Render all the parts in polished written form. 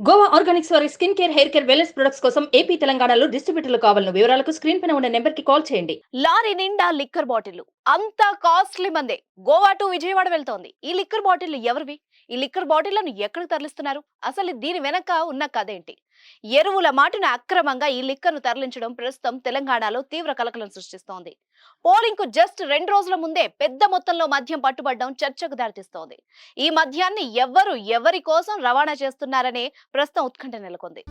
Goa Organics వారి skin care, hair care, wellness products కోసం AP, తెలంగాణలో డిస్ట్రిబ్యూటర్లు కావాలను వివరాలకు స్క్రీన్ పైన ఉన్న నెంబర్ కి కాల్ చేయండి. లారీ నిండా లిక్కర్ బాటిల్ అంతా కాస్ట్లీ మందే గోవా టు విజయవాడ వెళ్తోంది. ఈ లిక్కర్ బాటిల్ ఎవరివి? ఈ లిక్కర్ బాటిళ్లను ఎక్కడికి తరలిస్తున్నారు? అసలు దీని వెనక ఉన్న కథ ఏంటి? ఎరువుల మాటున అక్రమంగా ఈ లిక్కర్ను తరలించడం ప్రస్తుతం తెలంగాణలో తీవ్ర కలకలం సృష్టిస్తోంది. పోలింగ్ కు జస్ట్ 2 రోజుల ముందే పెద్ద మొత్తంలో మద్యం పట్టుబడడం చర్చకు దారితీస్తోంది. ఈ మద్యాన్ని ఎవరి కోసం రవాణా చేస్తున్నారనే ప్రస్తుతం ఉత్కంఠ నెలకొంది.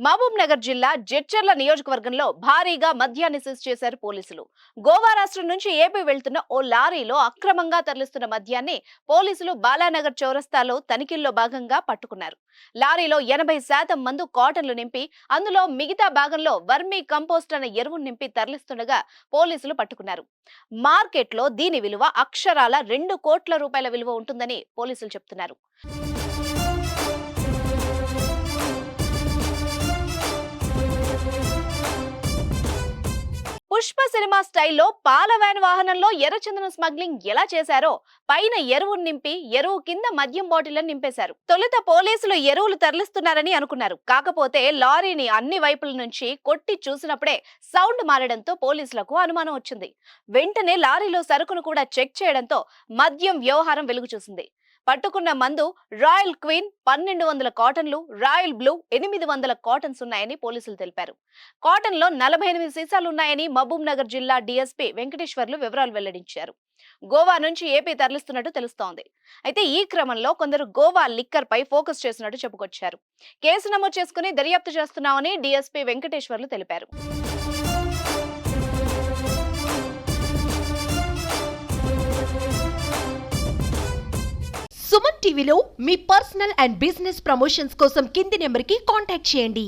మహబూబ్ నగర్ జిల్లా జడ్చర్ల నియోజకవర్గంలో భారీగా మద్యాన్ని సీజ్ చేశారు పోలీసులు. గోవా రాష్ట్రం నుంచి ఏపీ వెళ్తున్న ఓ లారీలో అక్రమంగా తరలిస్తున్న మద్యాన్ని పోలీసులు బాలానగర్ చౌరస్తాలో తనిఖీల్లో భాగంగా పట్టుకున్నారు. లారీలో 80% మందు కాటన్లు నింపి అందులో మిగతా భాగంలో వర్మీ కంపోస్ట్ అనే ఎరువును నింపి తరలిస్తుండగా పోలీసులు పట్టుకున్నారు. మార్కెట్లో దీని విలువ అక్షరాల 2 కోట్ల రూపాయల విలువ ఉంటుందని పోలీసులు చెప్తున్నారు. పుష్ప సినిమా స్టైల్లో పాల వ్యాన్ వాహనంలో ఎర్రచందనం స్మగ్లింగ్ ఎలా చేశారో పైన ఎరువును నింపి ఎరువు కింద మద్యం బాటిళ్లను నింపేశారు. తొలుత పోలీసులు ఎరువులు తరలిస్తున్నారని అనుకున్నారు. కాకపోతే లారీని అన్ని వైపుల నుంచి కొట్టి చూసినప్పుడే సౌండ్ మారడంతో పోలీసులకు అనుమానం వచ్చింది. వెంటనే లారీలో సరుకును కూడా చెక్ చేయడంతో మద్యం వ్యవహారం వెలుగు చూసింది. పట్టుకున్న మందు రాయల్ క్వీన్ 1200 కాటన్లు, రాయల్ బ్లూ 800 కాటన్స్ ఉన్నాయని పోలీసులు తెలిపారు. కాటన్ లో 48 సీసాలు ఉన్నాయని మహబూబ్ నగర్ జిల్లా డీఎస్పీ వెంకటేశ్వర్లు వివరాలు వెల్లడించారు. గోవా నుంచి ఏపీ తరలిస్తున్నట్టు తెలుస్తోంది. అయితే ఈ క్రమంలో కొందరు గోవా లిక్కర్ పై ఫోకస్ చేసినట్టు చెప్పుకొచ్చారు. కేసు నమోదు చేసుకుని దర్యాప్తు చేస్తున్నామని డీఎస్పీ వెంకటేశ్వర్లు తెలిపారు. సుమన్ టీవీలో మీ పర్సనల్ అండ్ బిజినెస్ ప్రమోషన్స్ కోసం కింది నెంబర్కి కాంటాక్ట్ చేయండి.